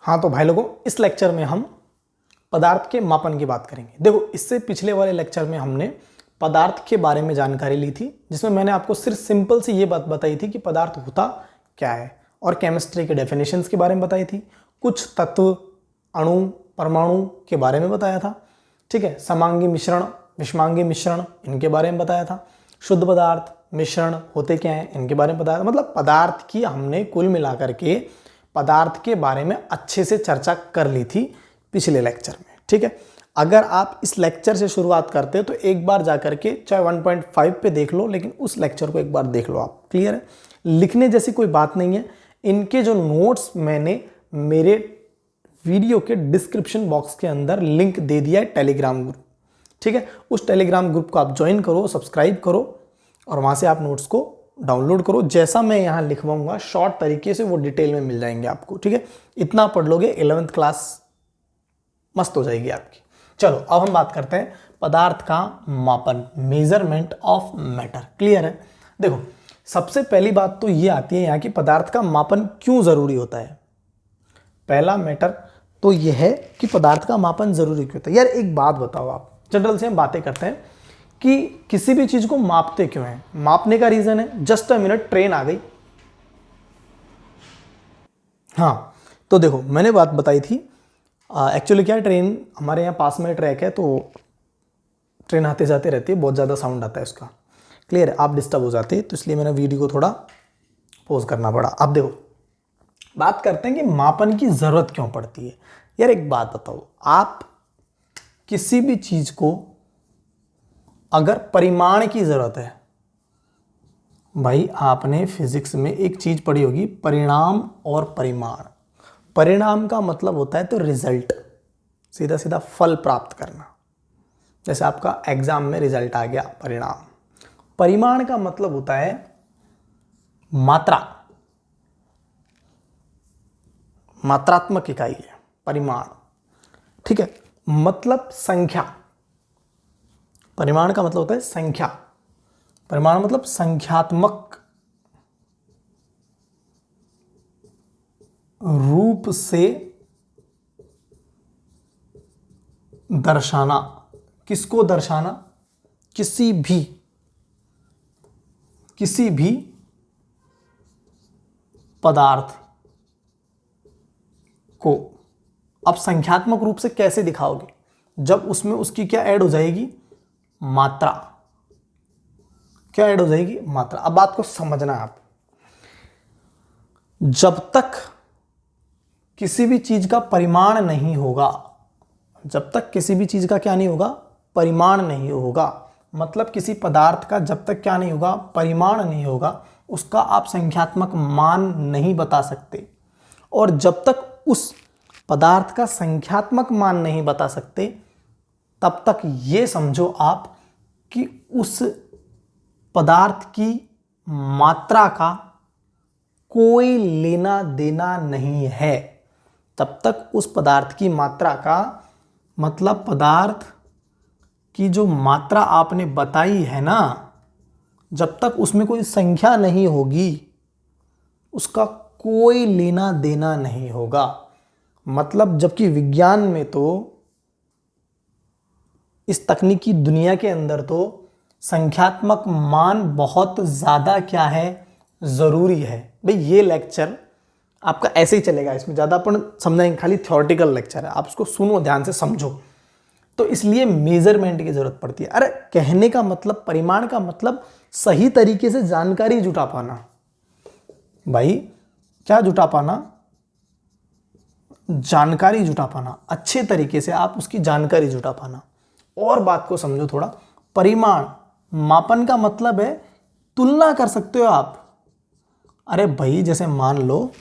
हाँ तो भाई लोगों, इस लेक्चर में हम पदार्थ के मापन की बात करेंगे। देखो, इससे पिछले वाले लेक्चर में हमने पदार्थ के बारे में जानकारी ली थी, जिसमें मैंने आपको सिर्फ सिंपल सी ये बात बताई थी कि पदार्थ होता क्या है, और केमिस्ट्री के डेफिनेशंस के बारे में बताई थी, कुछ तत्व, अणु, परमाणु के बारे में बताया था। ठीक है, समांगी मिश्रण, विषमांगी मिश्रण, इनके बारे में बताया था। शुद्ध पदार्थ, मिश्रण होते क्या हैं, इनके बारे में बताया था। मतलब पदार्थ की हमने कुल मिलाकर के पदार्थ के बारे में अच्छे से चर्चा कर ली थी पिछले लेक्चर में। ठीक है, अगर आप इस लेक्चर से शुरुआत करते हो तो एक बार जाकर के चाहे 1.5 पे देख लो, लेकिन उस लेक्चर को एक बार देख लो आप। क्लियर है? लिखने जैसी कोई बात नहीं है। इनके जो नोट्स मैंने मेरे वीडियो के डिस्क्रिप्शन बॉक्स के अंदर लिंक दे दिया है, टेलीग्राम ग्रुप। ठीक है, उस टेलीग्राम ग्रुप को आप ज्वाइन करो, सब्सक्राइब करो, और वहां से आप नोट्स को डाउनलोड करो। जैसा मैं यहाँ लिखवाऊंगा शॉर्ट तरीके से वो डिटेल में मिल जाएंगे आपको। ठीक है, इतना पढ़ लोगे, 11th क्लास मस्त हो जाएगी आपकी। चलो अब हम बात करते हैं पदार्थ का मापन, मेजरमेंट ऑफ मैटर। क्लियर है? देखो, सबसे पहली बात तो ये आती है यहाँ की पदार्थ का मापन क्यों जरूरी होता है। पहला मैटर तो यह है कि पदार्थ का मापन जरूरी क्यों होता है। यार एक बात बताओ, आप जनरल से हम बातें करते हैं कि किसी भी चीज को मापते क्यों हैं। मापने का रीजन है, जस्ट अ मिनट, ट्रेन आ गई। हाँ तो देखो, मैंने बात बताई थी, एक्चुअली क्या है, ट्रेन हमारे यहाँ पास में ट्रैक है, तो ट्रेन आते जाते रहती है, बहुत ज़्यादा साउंड आता है उसका। क्लियर है? आप डिस्टर्ब हो जाते हैं, तो इसलिए मैंने वीडियो को थोड़ा पॉज करना पड़ा। अब देखो, बात करते हैं कि मापन की ज़रूरत क्यों पड़ती है। यार एक बात बताओ, आप किसी भी चीज़ को अगर परिमाण की ज़रूरत है, भाई आपने फिजिक्स में एक चीज़ पढ़ी होगी, परिणाम और परिमाण। परिणाम का मतलब होता है तो रिजल्ट, सीधा सीधा फल प्राप्त करना। जैसे आपका एग्जाम में रिजल्ट आ गया, परिणाम। परिमाण का मतलब होता है मात्रा, मात्रात्मक इकाई है परिमाण। ठीक है, मतलब संख्या। परिमाण का मतलब होता है संख्या, परिमाण मतलब संख्यात्मक रूप से दर्शाना। किसको दर्शाना? किसी भी पदार्थ को। अब संख्यात्मक रूप से कैसे दिखाओगे? जब उसमें उसकी क्या ऐड हो जाएगी? मात्रा। क्या ऐड हो जाएगी? मात्रा। अब बात को समझना आप, जब तक किसी भी चीज का परिमाण नहीं होगा, जब तक किसी भी चीज का क्या नहीं होगा? परिमाण नहीं होगा। मतलब किसी पदार्थ का जब तक क्या नहीं होगा? परिमाण नहीं होगा, उसका आप संख्यात्मक मान नहीं बता सकते। और जब तक उस पदार्थ का संख्यात्मक मान नहीं बता सकते, तब तक ये समझो आप कि उस पदार्थ की मात्रा का कोई लेना देना नहीं है। तब तक उस पदार्थ की मात्रा का मतलब, पदार्थ की जो मात्रा आपने बताई है ना, जब तक उसमें कोई संख्या नहीं होगी, उसका कोई लेना देना नहीं होगा। मतलब जबकि विज्ञान में तो, इस तकनीकी दुनिया के अंदर तो संख्यात्मक मान बहुत ज़्यादा क्या है? ज़रूरी है। भाई ये लेक्चर आपका ऐसे ही चलेगा, इसमें ज़्यादा अपन समझाएंगे, खाली थ्योरेटिकल लेक्चर है, आप उसको सुनो, ध्यान से समझो। तो इसलिए मेजरमेंट की ज़रूरत पड़ती है। अरे कहने का मतलब, परिमाण का मतलब सही तरीके से जानकारी जुटा पाना। भाई क्या जुटा पाना? जानकारी जुटा पाना, अच्छे तरीके से आप उसकी जानकारी जुटा पाना। और बात को समझो थोड़ा, परिमाण, मापन का मतलब है तुलना कर सकते हो आप। अरे भाई जैसे मान लो,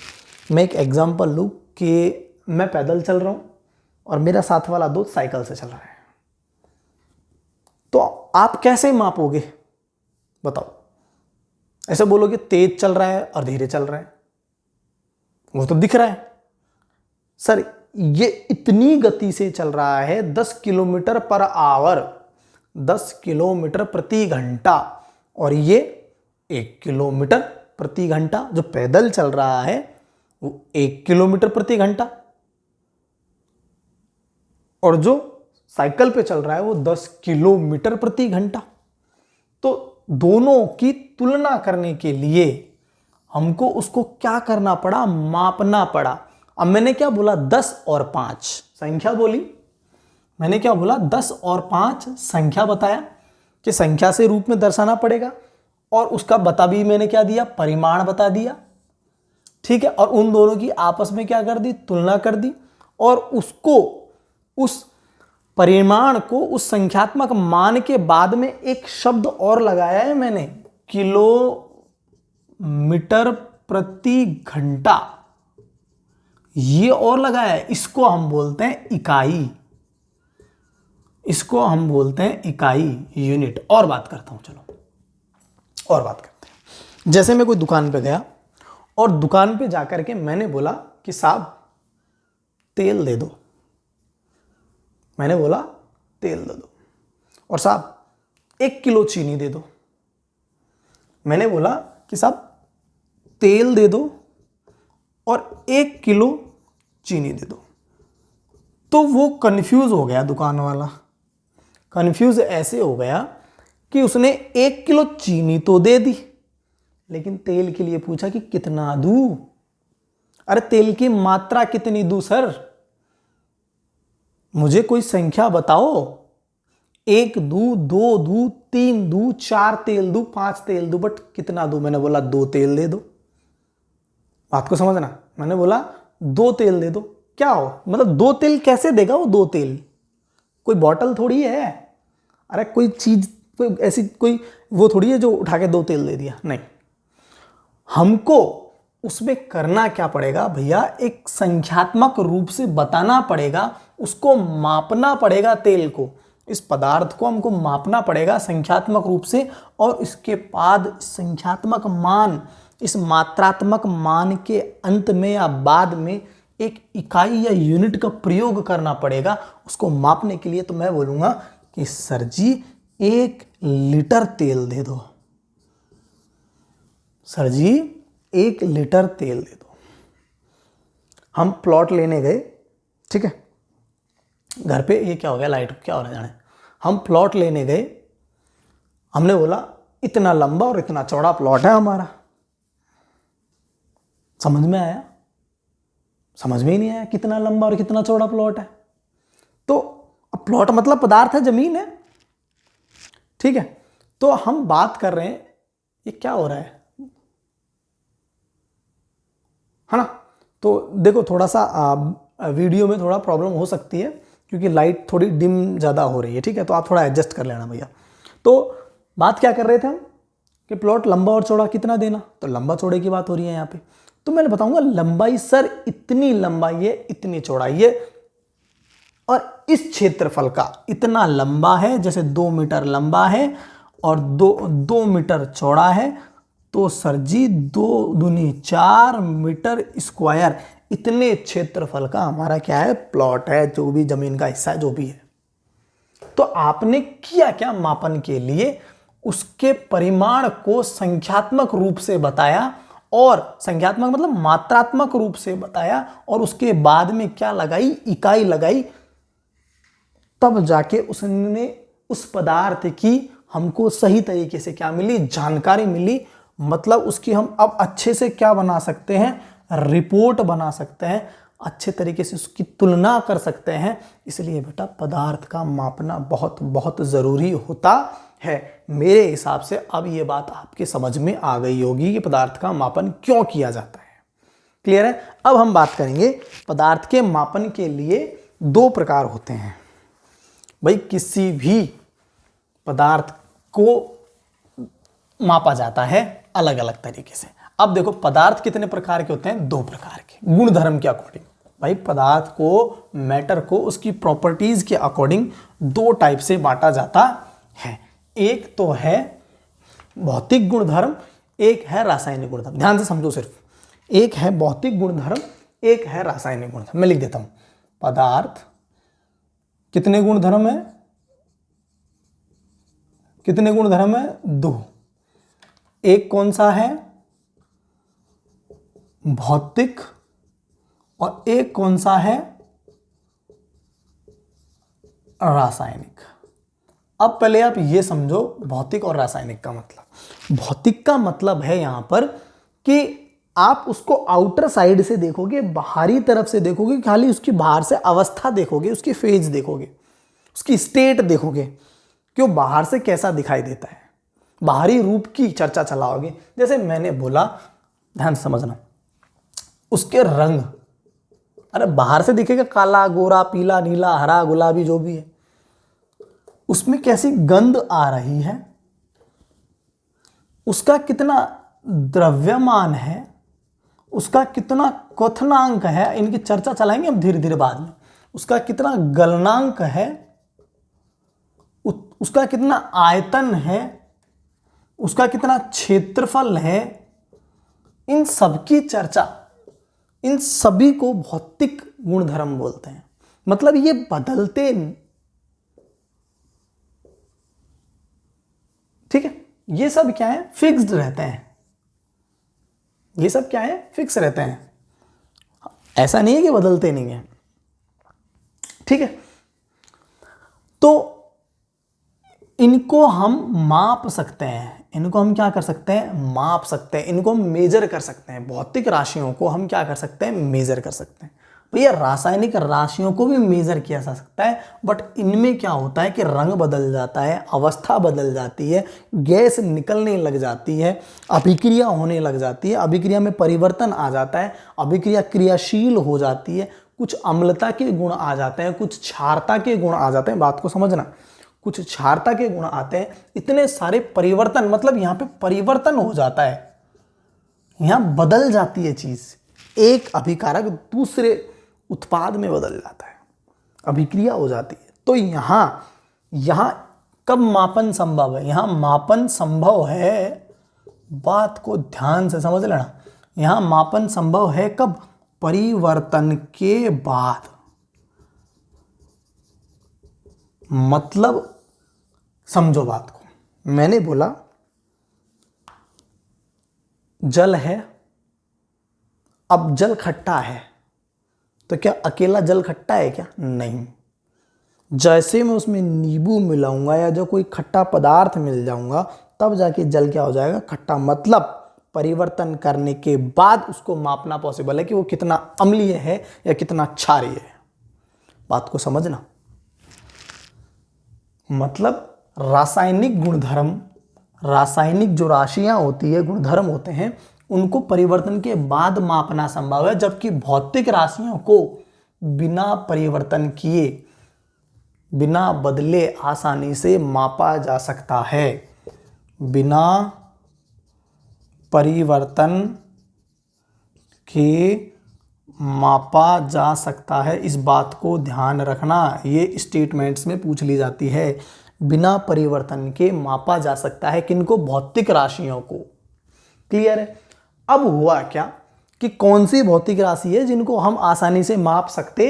मैं एक एग्जांपल लूँ कि मैं पैदल चल रहा हूँ और मेरा साथ वाला दोस्त साइकिल से चल रहा है, तो आप कैसे मापोगे? बताओ। ऐसे बोलोगे तेज चल रहा है और धीरे चल रहा है, वो तो दिख रहा है। सर ये इतनी गति से चल रहा है, 10 किलोमीटर पर आवर, 10 किलोमीटर प्रति घंटा, और ये 1 किलोमीटर प्रति घंटा। जो पैदल चल रहा है वो 1 किलोमीटर प्रति घंटा। और जो साइकिल पे चल रहा है वो 10 किलोमीटर प्रति घंटा। तो दोनों की तुलना करने के लिए हमको उसको क्या करना पड़ा, मापना पड़ा। अब मैंने क्या बोला, 10 और 5 संख्या बोली। मैंने क्या बोला, 10 और 5 संख्या बताया कि संख्या से रूप में दर्शाना पड़ेगा, और उसका बता भी मैंने क्या दिया, परिमाण बता दिया। ठीक है, और उन दोनों की आपस में क्या कर दी, तुलना कर दी, और उसको, उस परिमाण को, उस संख्यात्मक मान के बाद में एक शब्द और लगाया है मैंने, किलोमीटर प्रति घंटा, ये और लगाया है। इसको हम बोलते हैं इकाई, इसको हम बोलते हैं इकाई, यूनिट। और बात करता हूं, चलो और बात करते हैं। जैसे मैं कोई दुकान पे गया और दुकान पे जाकर के मैंने बोला कि साहब तेल दे दो, मैंने बोला तेल दे दो, और साहब 1 किलो चीनी दे दो। मैंने बोला कि साहब तेल दे दो और 1 किलो चीनी दे दो। तो वो कंफ्यूज हो गया दुकान वाला, कंफ्यूज ऐसे हो गया कि उसने 1 किलो चीनी तो दे दी, लेकिन तेल के लिए पूछा कि कितना दूं। अरे तेल की मात्रा कितनी दूं सर, मुझे कोई संख्या बताओ। 1 दूं, 2 दूं, 3 दूं, 4 तेल दूं, 5 तेल दूं, बट कितना दूं। मैंने बोला 2 तेल दे दो। बात को समझना, मैंने बोला 2 तेल दे दो। क्या हो, मतलब 2 तेल कैसे देगा वो? 2 तेल कोई बॉटल थोड़ी है, अरे कोई चीज, कोई ऐसी कोई वो थोड़ी है जो उठा के 2 तेल दे दिया, नहीं। हमको उसमें करना क्या पड़ेगा भैया, एक संख्यात्मक रूप से बताना पड़ेगा, उसको मापना पड़ेगा। तेल को, इस पदार्थ को हमको मापना पड़ेगा संख्यात्मक रूप से, और इसके बाद संख्यात्मक मान, इस मात्रात्मक मान के अंत में या बाद में एक इकाई या यूनिट का प्रयोग करना पड़ेगा उसको मापने के लिए। तो मैं बोलूंगा कि सर जी 1 लीटर तेल दे दो, सर जी 1 लीटर तेल दे दो। हम प्लॉट लेने गए, ठीक है, घर पे ये क्या हो गया, लाइट क्या हो रहा है जाने। हम प्लॉट लेने गए, हमने बोला इतना लंबा और इतना चौड़ा प्लॉट है हमारा। समझ में आया? समझ में ही नहीं आया कितना लंबा और कितना चौड़ा प्लॉट है। तो प्लॉट मतलब पदार्थ है, जमीन है, ठीक है। तो हम बात कर रहे हैं, ये क्या हो रहा है ना। तो देखो थोड़ा सा वीडियो में थोड़ा प्रॉब्लम हो सकती है क्योंकि लाइट थोड़ी डिम ज़्यादा हो रही है, ठीक है, तो आप थोड़ा एडजस्ट कर लेना भैया। तो बात क्या कर रहे थे हम कि प्लॉट लंबा और चौड़ा कितना देना, तो लंबा चौड़े की बात हो रही है यहाँ पे। तो मैं बताऊंगा लंबाई, सर इतनी लंबाई है, इतनी चौड़ाई है, और इस क्षेत्रफल का इतना लंबा है, जैसे 2 मीटर लंबा है और 2 मीटर चौड़ा है, तो सर जी 2 दूनी 4 मीटर स्क्वायर, इतने क्षेत्रफल का हमारा क्या है, प्लॉट है, जो भी जमीन का हिस्सा है, जो भी है। तो आपने किया क्या, मापन के लिए उसके परिमाण को संख्यात्मक रूप से बताया, और संख्यात्मक मतलब मात्रात्मक रूप से बताया, और उसके बाद में क्या लगाई, इकाई लगाई। तब जाके उसने उस पदार्थ की हमको सही तरीके से क्या मिली, जानकारी मिली। मतलब उसकी हम अब अच्छे से क्या बना सकते हैं, रिपोर्ट बना सकते हैं, अच्छे तरीके से उसकी तुलना कर सकते हैं। इसलिए बेटा पदार्थ का मापना बहुत बहुत ज़रूरी होता है। मेरे हिसाब से अब ये बात आपके समझ में आ गई होगी कि पदार्थ का मापन क्यों किया जाता है। क्लियर है? अब हम बात करेंगे पदार्थ के मापन के लिए 2 प्रकार होते हैं भाई। किसी भी पदार्थ को मापा जाता है अलग अलग तरीके से। अब देखो पदार्थ कितने प्रकार के होते हैं, 2 प्रकार के, गुणधर्म के अकॉर्डिंग। भाई पदार्थ को, मैटर को उसकी प्रॉपर्टीज के अकॉर्डिंग 2 टाइप से बांटा जाता है। एक तो है भौतिक गुणधर्म, एक है रासायनिक गुणधर्म। ध्यान से समझो सिर्फ, एक है भौतिक गुणधर्म, एक है रासायनिक गुणधर्म। मैं लिख देता हूं, पदार्थ कितने गुणधर्म है, कितने गुणधर्म है, 2। एक कौन सा है, भौतिक, और एक कौन सा है, रासायनिक। अब पहले आप ये समझो भौतिक और रासायनिक का मतलब। भौतिक का मतलब है यहां पर कि आप उसको आउटर साइड से देखोगे, बाहरी तरफ से देखोगे, खाली उसकी बाहर से अवस्था देखोगे, उसकी फेज देखोगे, उसकी स्टेट देखोगे कि वो बाहर से कैसा दिखाई देता है, बाहरी रूप की चर्चा चलाओगे। जैसे मैंने बोला, ध्यान से समझना, उसके रंग, अरे बाहर से दिखेगा काला, गोरा, पीला, नीला, हरा, गुलाबी, जो भी है, उसमें कैसी गंध आ रही है, उसका कितना द्रव्यमान है, उसका कितना क्वथनांक है, इनकी चर्चा चलाएंगे हम धीरे धीरे बाद में। उसका कितना गलनांक है, उसका कितना आयतन है, उसका कितना क्षेत्रफल है, इन सब की चर्चा, इन सभी को भौतिक गुणधर्म बोलते हैं। मतलब ये बदलते, ठीक है, ये सब क्या है, फिक्स्ड रहते हैं। ये सब क्या है, फिक्स रहते हैं, ऐसा नहीं है कि बदलते नहीं है, ठीक है। तो इनको हम माप सकते हैं, इनको हम क्या कर सकते हैं, माप सकते हैं, इनको हम मेजर कर सकते हैं। भौतिक राशियों को हम क्या कर सकते हैं, मेजर कर सकते हैं। भैया रासायनिक राशियों को भी मेजर किया जा सकता है, बट इनमें क्या होता है कि रंग बदल जाता है, अवस्था बदल जाती है, गैस निकलने लग जाती है, अभिक्रिया होने लग जाती है, अभिक्रिया में परिवर्तन आ जाता है, अभिक्रिया क्रियाशील हो जाती है, कुछ अम्लता के गुण आ जाते हैं, कुछ क्षारता के गुण आ जाते हैं। बात को समझना, कुछ क्षारता के गुण आते हैं, इतने सारे परिवर्तन, मतलब यहाँ पे परिवर्तन हो जाता है, यहाँ बदल जाती है चीज, एक अभिकारक दूसरे उत्पाद में बदल जाता है, अभिक्रिया हो जाती है। तो यहां कब मापन संभव है, यहां मापन संभव है, बात को ध्यान से समझ लेना, यहां मापन संभव है कब, परिवर्तन के बाद। मतलब समझो बात को, मैंने बोला जल है, अब जल खट्टा है, तो क्या अकेला जल खट्टा है क्या, नहीं। जैसे मैं उसमें नींबू मिलाऊंगा या जो कोई खट्टा पदार्थ मिल जाऊंगा, तब जाके जल क्या हो जाएगा, खट्टा। मतलब परिवर्तन करने के बाद उसको मापना पॉसिबल है कि वो कितना अम्लीय है या कितना क्षारीय है। बात को समझना, मतलब रासायनिक गुणधर्म, रासायनिक जो राशियां होती है, गुणधर्म होते हैं, उनको परिवर्तन के बाद मापना संभव है, जबकि भौतिक राशियों को बिना परिवर्तन किए, बिना बदले आसानी से मापा जा सकता है। बिना परिवर्तन के मापा जा सकता है, इस बात को ध्यान रखना, ये स्टेटमेंट्स में पूछ ली जाती है। बिना परिवर्तन के मापा जा सकता है, किनको, भौतिक राशियों को। क्लियर है। अब हुआ क्या कि कौन सी भौतिक राशि है जिनको हम आसानी से माप सकते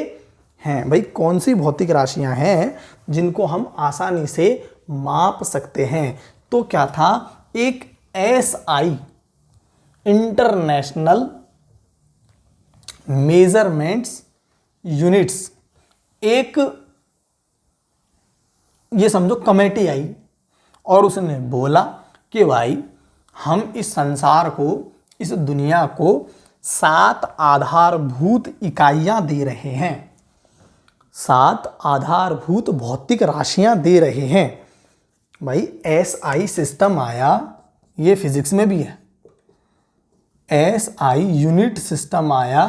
हैं। भाई कौन सी भौतिक राशियां हैं जिनको हम आसानी से माप सकते हैं। तो क्या था, एक SI इंटरनेशनल मेजरमेंट्स यूनिट्स, एक ये समझो कमेटी आई और उसने बोला कि भाई हम इस संसार को, इस दुनिया को 7 आधारभूत इकाइयां दे रहे हैं, 7 आधारभूत भौतिक राशियां दे रहे हैं। भाई SI सिस्टम आया, ये फिजिक्स में भी है, SI यूनिट सिस्टम आया,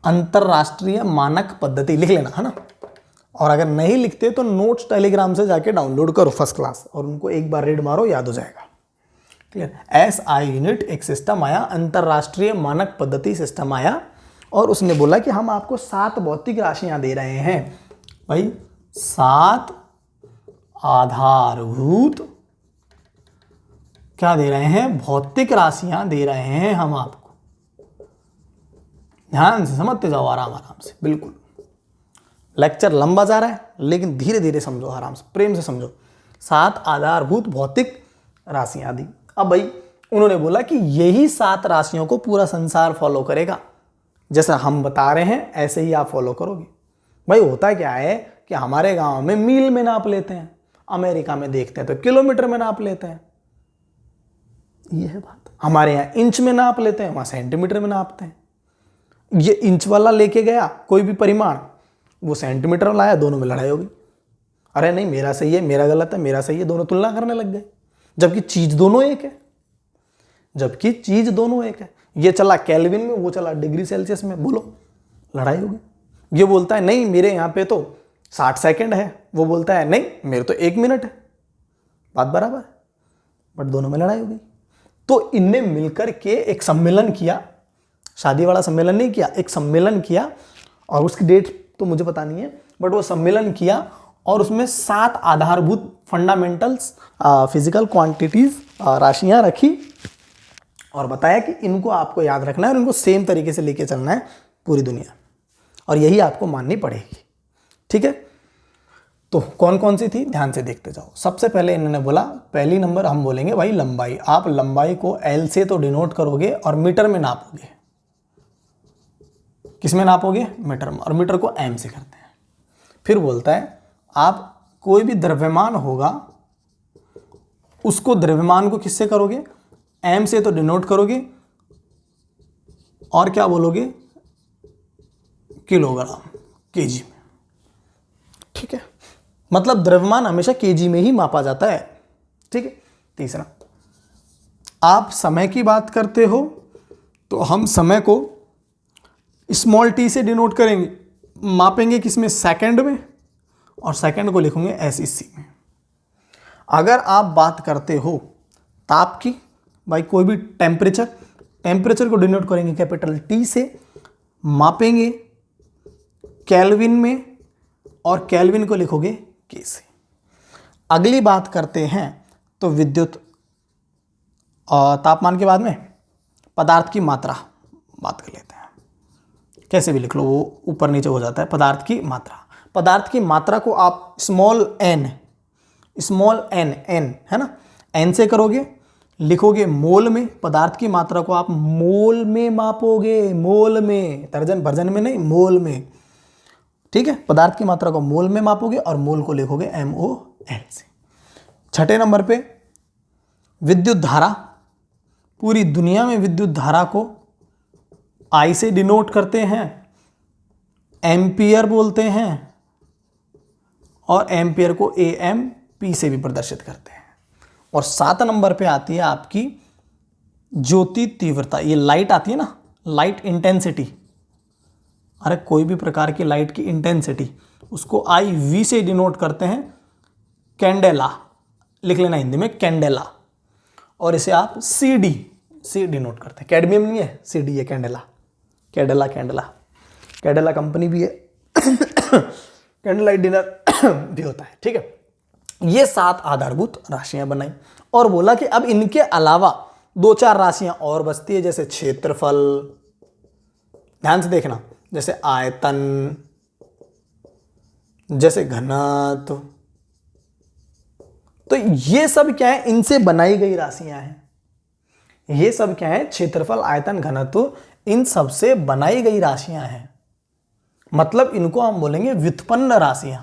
अंतरराष्ट्रीय मानक पद्धति, लिख लेना है ना। और अगर नहीं लिखते तो नोट्स टेलीग्राम से जाके डाउनलोड करो फर्स्ट क्लास, और उनको एक बार रीड मारो, याद हो जाएगा। क्लियर। SI यूनिट एक सिस्टम आया, अंतरराष्ट्रीय मानक पद्धति सिस्टम आया, और उसने बोला कि हम आपको 7 भौतिक राशियां दे रहे हैं। भाई 7 आधारभूत क्या दे रहे हैं, भौतिक राशियां दे रहे हैं हम आपको। ध्यान से समझते जाओ, आराम आराम से, बिल्कुल। लेक्चर लंबा जा रहा है लेकिन धीरे धीरे समझो, आराम से, प्रेम से समझो। 7 आधारभूत भौतिक राशियां दी। अब भाई उन्होंने बोला कि यही 7 राशियों को पूरा संसार फॉलो करेगा, जैसा हम बता रहे हैं ऐसे ही आप फॉलो करोगे। भाई होता क्या है कि हमारे गांव में मील में नाप लेते हैं, अमेरिका में देखते हैं तो किलोमीटर में नाप लेते हैं। ये है बात। हमारे यहाँ इंच में नाप लेते हैं, वहां सेंटीमीटर में नापते हैं। ये इंच वाला लेके गया कोई भी परिमाण, वो सेंटीमीटर वाला आया, दोनों में लड़ाई हो गई। अरे नहीं मेरा सही है, मेरा गलत है, मेरा सही है, दोनों तुलना करने लग गए, जबकि चीज दोनों एक है, जबकि चीज दोनों एक है। ये चला केल्विन में, वो चला डिग्री सेल्सियस में, बोलो लड़ाई हो गई। ये बोलता है नहीं मेरे यहाँ पे तो 60 सेकंड है, वो बोलता है नहीं मेरे तो 1 मिनट है, बात बराबर है, बट दोनों में लड़ाई हो गई। तो इनने मिलकर के एक सम्मेलन किया, शादी वाला सम्मेलन नहीं किया, एक सम्मेलन किया, और उसकी डेट तो मुझे पता नहीं है, बट वो सम्मेलन किया और उसमें 7 आधारभूत फंडामेंटल्स फिजिकल क्वांटिटीज राशियां रखी और बताया कि इनको आपको याद रखना है और इनको सेम तरीके से लेके चलना है पूरी दुनिया, और यही आपको माननी पड़ेगी। ठीक है, तो कौन कौन सी थी ध्यान से देखते जाओ। सबसे पहले इन्होंने बोला, पहली नंबर हम बोलेंगे भाई लंबाई। आप लंबाई को एल से तो डिनोट करोगे और मीटर में नापोगे। किस में नापोगे? मीटर में, और मीटर को एम से करते हैं। फिर बोलता है आप कोई भी द्रव्यमान होगा उसको, द्रव्यमान को किससे करोगे? एम से तो डिनोट करोगे, और क्या बोलोगे? किलोग्राम, केजी में। ठीक है, मतलब द्रव्यमान हमेशा केजी में ही मापा जाता है। ठीक है। तीसरा, आप समय की बात करते हो तो हम समय को स्मॉल टी से डिनोट करेंगे, मापेंगे किसमें? सेकंड में, और सेकंड को लिखोगे SEC में। अगर आप बात करते हो ताप की, भाई कोई भी टेम्परेचर को डिनोट करेंगे कैपिटल T से, मापेंगे केल्विन में, और केल्विन को लिखोगे K से। अगली बात करते हैं तो विद्युत तापमान के बाद में पदार्थ की मात्रा बात कर लेते हैं। कैसे भी लिख लो, वो ऊपर नीचे हो जाता है। पदार्थ की मात्रा, पदार्थ की मात्रा को आप स्मॉल एन है ना, एन से करोगे, लिखोगे मोल में। पदार्थ की मात्रा को आप मोल में मापोगे, मोल में, दर्जन भर्जन में नहीं, मोल में। ठीक है, पदार्थ की मात्रा को मोल में मापोगे और मोल को लिखोगे MOL से। छठे नंबर पे विद्युत धारा। पूरी दुनिया में विद्युत धारा को I से डिनोट करते हैं, एम्पियर बोलते हैं, और एम्पियर को AMP से भी प्रदर्शित करते हैं। और 7 नंबर पे आती है आपकी ज्योति तीव्रता। ये लाइट आती है ना, लाइट इंटेंसिटी। अरे कोई भी प्रकार की लाइट की इंटेंसिटी, उसको IV से डिनोट करते हैं, कैंडेला लिख लेना हिंदी में, कैंडेला। और इसे आप CD से डिनोट करते हैं। कैडमियम नहीं है, CD है, कैंडेला। कैंडेला कंपनी भी है, कैंडल लाइट डिनर भी होता है। ठीक है, ये 7 आधारभूत राशियां बनाई और बोला कि अब इनके अलावा 2-4 राशियां और बचती है, जैसे क्षेत्रफल, ध्यान से देखना, जैसे आयतन, जैसे घनत्व। तो ये सब क्या है? इनसे बनाई गई राशियां हैं। ये सब क्या है? क्षेत्रफल, आयतन, घनत्व, इन सब से बनाई गई राशियां हैं। मतलब इनको हम बोलेंगे व्युत्पन्न राशियां।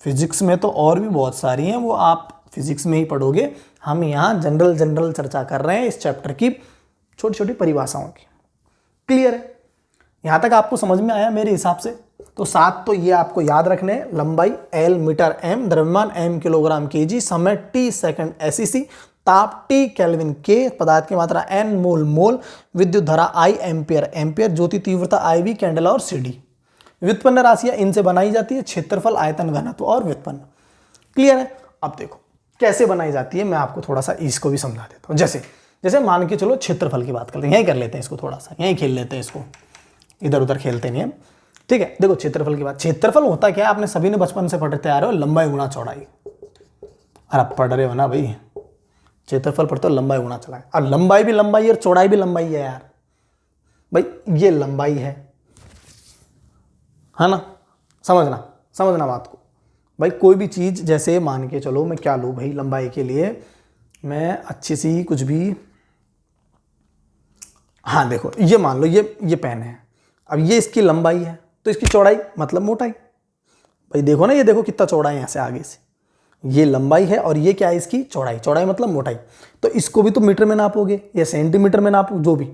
फिजिक्स में तो और भी बहुत सारी हैं, वो आप फिजिक्स में ही पढ़ोगे। हम यहाँ जनरल चर्चा कर रहे हैं इस चैप्टर की छोटी छोटी परिभाषाओं की। क्लियर है? यहाँ तक आपको समझ में आया मेरे हिसाब से? तो 7 तो ये आपको याद रखने हैं। लंबाई L मीटर M, द्रव्यमान M किलोग्राम केजी, समय T सेकंड SEC, ताप T केल्विन K, पदार्थ की मात्रा N मोल, विद्युत धारा I एम्पियर, ज्योति तीव्रता IV, कैंडेला और CD। व्युत्पन्न राशियां इनसे बनाई जाती है, क्षेत्रफल, आयतन, घनत्व और व्युत्पन्न। क्लियर है? अब देखो कैसे बनाई जाती है, मैं आपको थोड़ा सा इसको भी समझा देता हूँ। जैसे मान के चलो क्षेत्रफल की बात करते हैं, यहीं कर लेते हैं इसको, थोड़ा सा यहीं खेल लेते हैं इसको, इधर उधर खेलते नहीं हम। ठीक है, देखो क्षेत्रफल की बात। क्षेत्रफल होता क्या है? आपने सभी ने बचपन से पढ़ते आ रहे हो, लंबाई गुणा चौड़ाई। अरे आप पढ़ रहे हो ना भाई, क्षेत्रफल पढ़ते हो, लंबाई गुणा चौड़ाई। और लंबाई भी लंबाई है और चौड़ाई भी लंबाई है यार। भाई ये लंबाई है ना, समझना बात को। भाई कोई भी चीज़, जैसे मान के चलो मैं क्या लूँ भाई लंबाई के लिए, मैं अच्छी सी कुछ भी, हाँ देखो ये मान लो ये पेन है, अब ये इसकी लंबाई है तो इसकी चौड़ाई मतलब मोटाई, भाई देखो ना, ये देखो कितना चौड़ा है यहाँ से आगे से, ये लंबाई है और ये क्या है इसकी चौड़ाई, चौड़ाई मतलब मोटाई। तो इसको भी तो मीटर में नापोगे या सेंटीमीटर में नापो जो भी,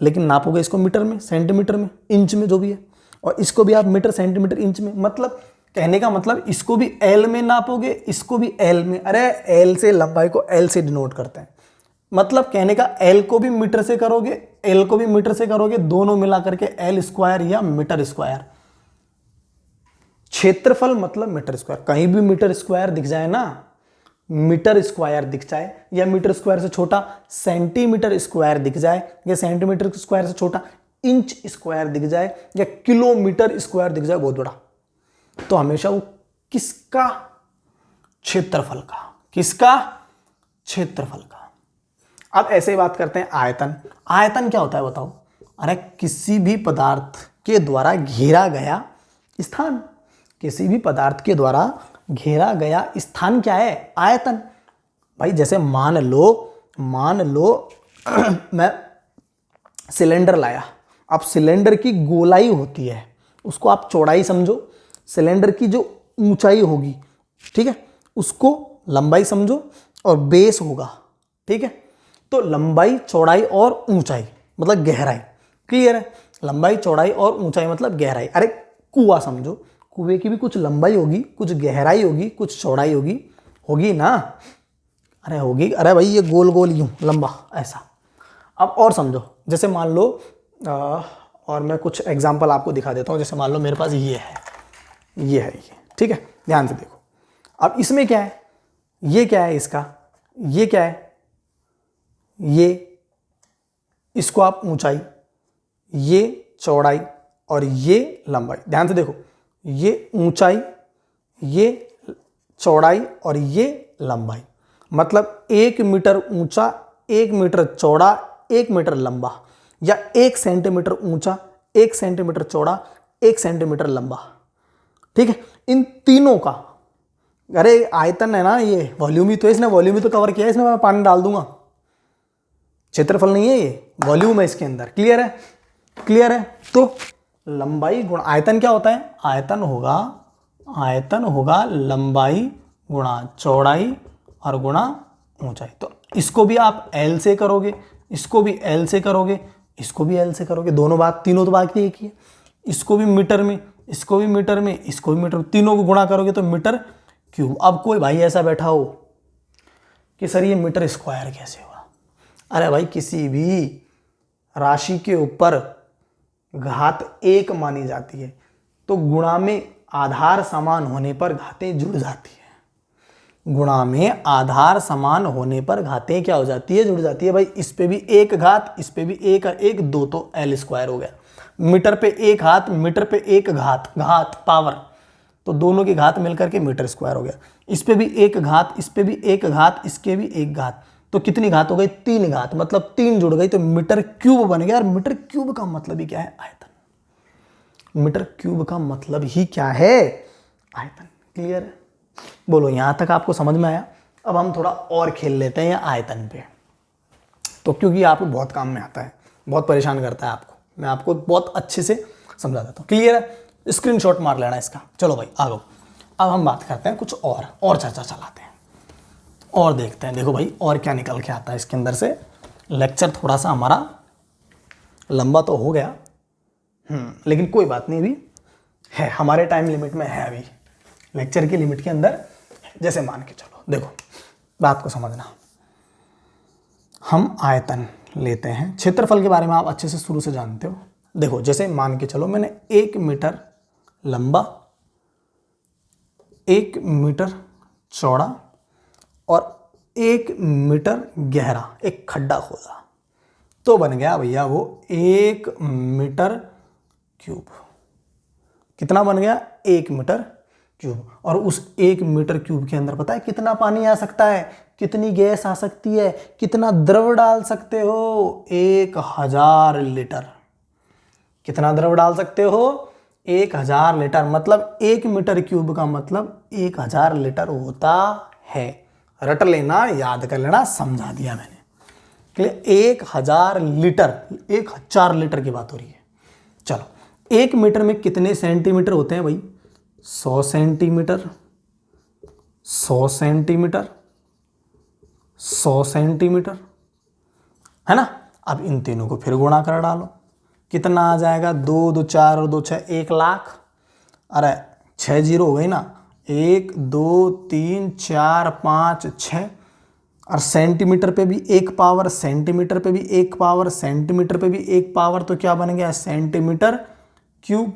लेकिन नापोगे इसको मीटर में, सेंटीमीटर में, इंच में, जो भी है। और इसको भी आप मीटर, सेंटीमीटर, इंच में, मतलब कहने का मतलब इसको भी एल में नापोगे, इसको भी एल में। अरे एल से, लंबाई को एल से डिनोट करते हैं, मतलब कहने का एल को भी मीटर से करोगे, एल को भी मीटर से करोगे, दोनों मिला करके एल स्क्वायर या मीटर स्क्वायर। क्षेत्रफल मतलब मीटर स्क्वायर, कहीं भी मीटर स्क्वायर दिख जाए ना, मीटर स्क्वायर दिख जाए, या मीटर स्क्वायर से छोटा सेंटीमीटर स्क्वायर दिख जाए, या सेंटीमीटर स्क्वायर से छोटा इंच स्क्वायर दिख जाए, या किलोमीटर स्क्वायर दिख जाए बहुत बड़ा, तो हमेशा वो किसका, क्षेत्रफल का, किसका, क्षेत्रफल का। अब ऐसे ही बात करते हैं आयतन। आयतन क्या होता है बताओ? अरे किसी भी पदार्थ के द्वारा घेरा गया स्थान, किसी भी पदार्थ के द्वारा घेरा गया स्थान क्या है? आयतन। भाई जैसे मान लो मैं सिलेंडर लाया, अब सिलेंडर की गोलाई होती है, उसको आप चौड़ाई समझो, सिलेंडर की जो ऊंचाई होगी, ठीक है, उसको लंबाई समझो, और बेस होगा, ठीक है। तो लंबाई, चौड़ाई और ऊंचाई मतलब गहराई, क्लियर है? लंबाई, चौड़ाई और ऊंचाई मतलब गहराई। अरे कुआं समझो, कुएं की भी कुछ लंबाई होगी, कुछ गहराई होगी, कुछ चौड़ाई होगी, होगी ना? अरे होगी। अरे भाई ये गोल गोल यूं लंबा ऐसा। अब और समझो, जैसे मान लो और मैं कुछ एग्जांपल आपको दिखा देता हूँ। जैसे मान लो मेरे पास ये है, ये, ठीक है, ध्यान से देखो। अब इसमें क्या है? ये क्या है इसका? ये क्या है? ये, इसको आप ऊंचाई, ये चौड़ाई और ये लंबाई। ध्यान से देखो, ये ऊंचाई, ये चौड़ाई और ये लंबाई, मतलब 1 मीटर ऊंचा, 1 मीटर चौड़ा, 1 मीटर लंबा, या 1 सेंटीमीटर ऊंचा, 1 सेंटीमीटर चौड़ा, 1 सेंटीमीटर लंबा, ठीक है। इन तीनों का, अरे आयतन है ना ये, वॉल्यूम ही तो है, इसने वॉल्यूम ही तो कवर किया है, इसमें मैं पानी डाल दूंगा, क्षेत्रफल नहीं है ये, वॉल्यूम है इसके अंदर। क्लियर है? क्लियर है? तो लंबाई गुणा आयतन क्या होता है? आयतन होगा लंबाई गुणा चौड़ाई और गुणा ऊंचाई। तो इसको भी आप एल से करोगे, इसको भी एल से करोगे, इसको भी एल से करोगे, दोनों बात, तीनों तो बात एक ही है। इसको भी मीटर में, इसको भी मीटर में, इसको भी मीटर में, तीनों को गुणा करोगे तो मीटर क्यूब। अब कोई भाई ऐसा बैठा हो कि सर ये मीटर स्क्वायर कैसे हुआ? अरे भाई किसी भी राशि के ऊपर घात 1 मानी जाती है तो गुणा में आधार समान होने पर घातें जुड़ जाती है। गुणा में आधार समान होने पर घातें क्या हो जाती है? जुड़ जाती है। भाई इस पे भी 1 घात, इस पे भी 1 2, तो एल स्क्वायर हो गया। मीटर पे 1 घात, मीटर पे 1 घात, घात पावर, तो दोनों की घात मिलकर के मीटर स्क्वायर हो गया। इस पे भी 1 घात, इस पे भी 1 घात, इसके भी 1 घात, तो कितनी घात हो गई? 3 घात, मतलब 3 जुड़ गई तो मीटर क्यूब बन गया। और मीटर क्यूब का मतलब ही क्या है? आयतन। मीटर क्यूब का मतलब ही क्या है? आयतन। क्लियर है? बोलो यहां तक आपको समझ में आया? अब हम थोड़ा और खेल लेते हैं आयतन पे, तो क्योंकि आपको बहुत काम में आता है, बहुत परेशान करता है आपको, मैं आपको बहुत अच्छे से समझा देता हूँ। क्लियर है? स्क्रीनशॉट मार लेना इसका। चलो भाई आ गो, अब हम बात करते हैं कुछ और चर्चा चलाते हैं और देखते हैं। देखो भाई और क्या निकल के आता है इसके अंदर से। लेक्चर थोड़ा सा हमारा लंबा तो हो गया, लेकिन कोई बात नहीं, अभी है, हमारे टाइम लिमिट में है, अभी लेक्चर की लिमिट के अंदर। जैसे मान के चलो, देखो बात को समझना, हम आयतन लेते हैं, क्षेत्रफल के बारे में आप अच्छे से शुरू से जानते हो। देखो जैसे मान के चलो मैंने 1 मीटर लंबा, 1 मीटर चौड़ा और 1 मीटर गहरा एक खड्डा खोदा, तो बन गया भैया वो 1 मीटर क्यूब। कितना बन गया? 1 मीटर क्यूब। और उस 1 मीटर क्यूब के अंदर पता है कितना पानी आ सकता है, कितनी गैस आ सकती है, कितना द्रव डाल सकते हो? 1000 लीटर। कितना द्रव डाल सकते हो? 1000 लीटर। मतलब 1 मीटर क्यूब का मतलब 1000 लीटर होता है। रट लेना, याद कर लेना, समझा दिया मैंने। 1000 लीटर, 1000 लीटर की बात हो रही है। चलो 1 मीटर में कितने सेंटीमीटर होते हैं भाई? 100 सेंटीमीटर, 100 सेंटीमीटर, 100 सेंटीमीटर, है ना। अब इन तीनों को फिर गुणा कर डालो, कितना आ जाएगा, 2 2 4 और 2 6, 1 लाख। अरे 6 जीरो हो गई ना, 1 2 3 4 5 6, और सेंटीमीटर पे भी एक पावर, सेंटीमीटर पे भी एक पावर, सेंटीमीटर पे भी एक पावर, तो क्या बन गया, सेंटीमीटर क्यूब।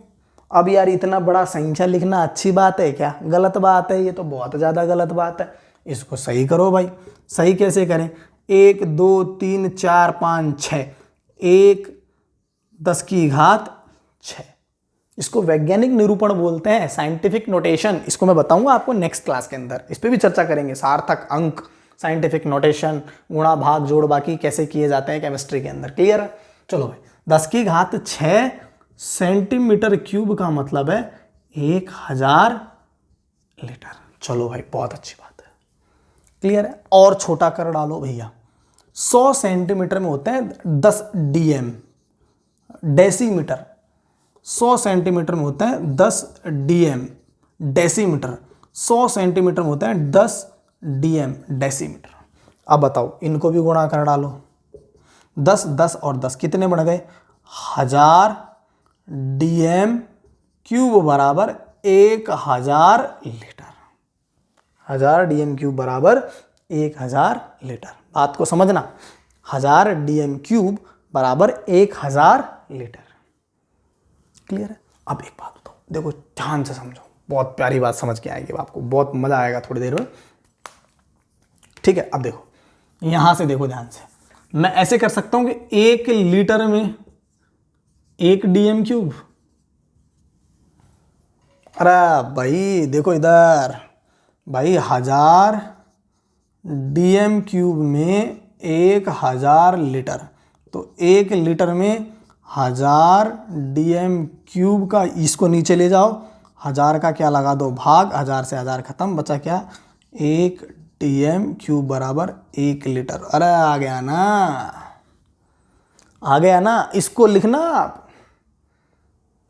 अब यार इतना बड़ा संख्या लिखना अच्छी बात है क्या, गलत बात है, ये तो बहुत ज़्यादा गलत बात है। इसको सही करो भाई। सही कैसे करें, 1 2 3 4 5 6, 1 10 की घात 6, इसको वैज्ञानिक निरूपण बोलते हैं, साइंटिफिक नोटेशन। इसको मैं बताऊंगा आपको नेक्स्ट क्लास के अंदर, इस पर भी चर्चा करेंगे। सार्थक अंक, साइंटिफिक नोटेशन, गुणा भाग जोड़ बाकी कैसे किए जाते हैं केमिस्ट्री के अंदर। क्लियर है। चलो भाई, 10 की घात 6 सेंटीमीटर क्यूब का मतलब है 1000 लीटर। चलो भाई, बहुत अच्छी बात है। क्लियर है। और छोटा कर डालो भैया, 100 सेंटीमीटर में होते हैं 10 डीएम, डेसीमीटर। 100 सेंटीमीटर में होते हैं 10 डीएम डेसीमीटर, 100 सेंटीमीटर में होते हैं 10 डीएम डेसीमीटर। अब बताओ, इनको भी गुणा कर डालो, 10 10 और 10 कितने बन गए, 1000 डीएम क्यूब बराबर 1000 लीटर। 1000 डीएम क्यूब बराबर 1000 लीटर। बात को समझना, 1000 डीएम क्यूब बराबर 1000 लीटर। क्लियर है। अब एक बात बताओ, देखो ध्यान से समझो, बहुत प्यारी बात समझ के आएगी आपको, बहुत मजा आएगा थोड़ी देर में। ठीक है। अब देखो, यहां से देखो ध्यान से, मैं ऐसे कर सकता हूं कि 1 लीटर में 1 डीएम क्यूब। अरे भाई देखो इधर भाई, 1000 डीएम क्यूब में 1000 लीटर, तो 1 लीटर में 1000 डीएम क्यूब का, इसको नीचे ले जाओ, 1000 का क्या लगा दो भाग, 1000 से 1000 खत्म, बचा क्या, 1 डीएम क्यूब बराबर 1 लीटर। अरे आ गया ना, आ गया ना। इसको लिखना आप,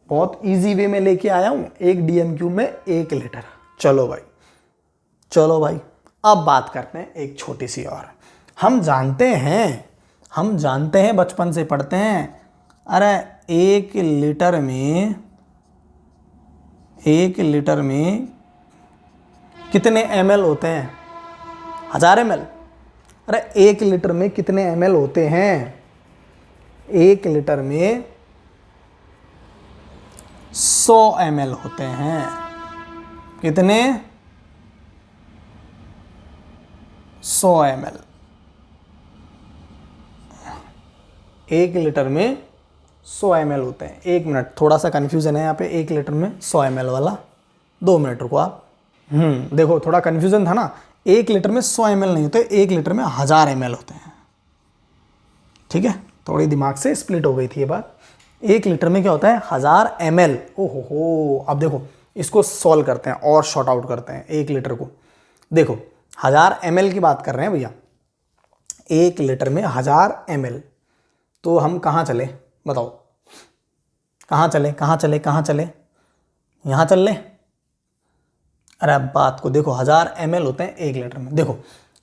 बहुत इजी वे में लेके आया हूं, 1 डीएम क्यूब में 1 लीटर। चलो भाई, चलो भाई, अब बात करते हैं एक छोटी सी और। हम जानते हैं बचपन से पढ़ते हैं, अरे 1 लीटर में कितने ml होते हैं, 1000 ml। अरे 1 लीटर में कितने ml होते हैं, 1 लीटर में 100 ml होते हैं। कितने, 100 ml। 1 लीटर में 100 ml होते हैं। 1 मिनट, थोड़ा सा कन्फ्यूजन है यहाँ पे, 1 लीटर में 100 ml वाला, 2 मिनट रुको आप। देखो थोड़ा कन्फ्यूजन था ना, 1 लीटर में 100 ml नहीं होते, 1 लीटर में 1000 ml होते हैं। ठीक है, थोड़ी दिमाग से स्प्लिट हो गई थी ये बात। 1 लीटर में क्या होता है, 1000 ml। ओहो, अब देखो इसको सॉल्व करते हैं और शॉर्ट आउट करते हैं 1 लीटर को। देखो 1000 ml की बात कर रहे हैं भैया, 1 लीटर में 1000 ml, तो हम कहाँ चले बताओ, कहाँ चले, यहाँ चल ले। अरे अब बात को देखो, 1000 ml होते हैं 1 लीटर में। देखो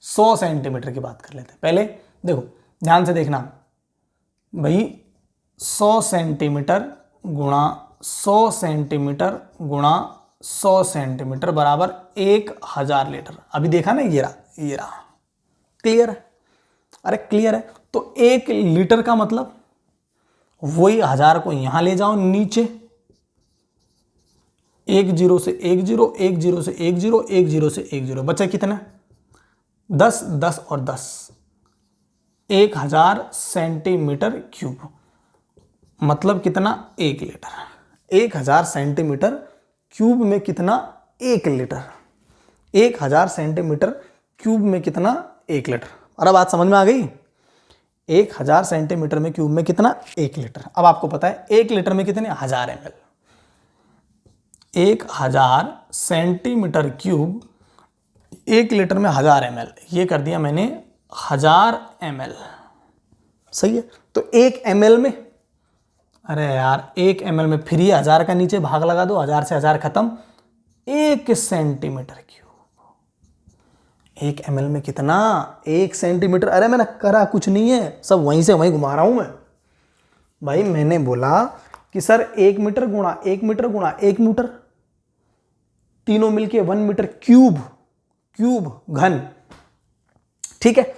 100 सेंटीमीटर की बात कर लेते हैं पहले। देखो ध्यान से देखना भाई, 100 सेंटीमीटर गुणा 100 सेंटीमीटर गुणा 100 सेंटीमीटर बराबर 1000 लीटर। अभी देखा ना, ये रहा। क्लियर है। अरे क्लियर है। तो 1 लीटर का मतलब वही 1000 को यहां ले जाओ नीचे, 1 0 से 1 0, 1 0 से 1 0, 1 0 से 1 0, बचा कितना, 10 10 और 10, 1000 सेंटीमीटर क्यूब, मतलब कितना, 1 लीटर। 1000 सेंटीमीटर क्यूब में कितना, 1 लीटर। 1000 सेंटीमीटर क्यूब में कितना, 1 लीटर। अरे बात समझ में आ गई, 1000 सेंटीमीटर में क्यूब में कितना, 1 लीटर। अब आपको पता है 1 लीटर में कितने, 1000 ml। 1000 सेंटीमीटर क्यूब 1 लीटर में 1000 ml, ये कर दिया मैंने 1000 ml। सही है। तो 1 ml में, अरे यार 1 ml में फिर ये 1000 का नीचे भाग लगा दो, 1000 से 1000 खत्म, 1 सेंटीमीटर क्यूब। 1 ml में कितना? 1 सेंटीमीटर। अरे मैंने करा कुछ नहीं है, सब वहीं से वहीं घुमा रहा हूं मैं भाई। मैंने बोला कि सर 1 मीटर गुणा 1 मीटर गुणा 1 मीटर, तीनों मिलके 1 मीटर क्यूब, क्यूब घन। ठीक है,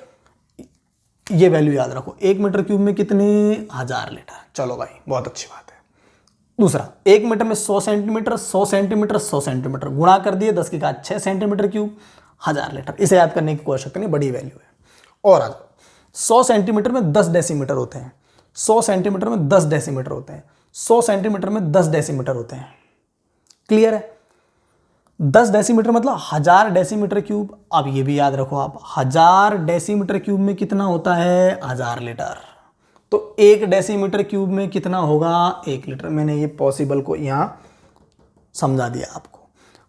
ये वैल्यू याद रखो। 1 मीटर क्यूब में कितने? 1000 लीटर। चलो भाई, बहुत अच्छी बात है। दूसरा, 1 मीटर में 100 सेंटीमीटर, 100 सेंटीमीटर 100 सेंटीमीटर गुणा कर दिए 10 की घात 6 सेंटीमीटर क्यूब, 1000 लीटर। इसे याद करने की कोई आवश्यकता नहीं, बड़ी वैल्यू है। और आ जाओ, 100 सेंटीमीटर में 10 डेसीमीटर होते हैं, 100 सेंटीमीटर में 10 डेसीमीटर होते हैं, 100 सेंटीमीटर में 10 डेसीमीटर होते हैं। क्लियर है? 10 डेसीमीटर मतलब 1000 डेसीमीटर क्यूब। अब ये भी याद रखो आप, 1000 डेसीमीटर क्यूब में कितना होता है? 1000 लीटर। तो 1 डेसीमीटर क्यूब में कितना होगा? 1 लीटर। मैंने ये पॉसिबल को यहां समझा दिया आपको।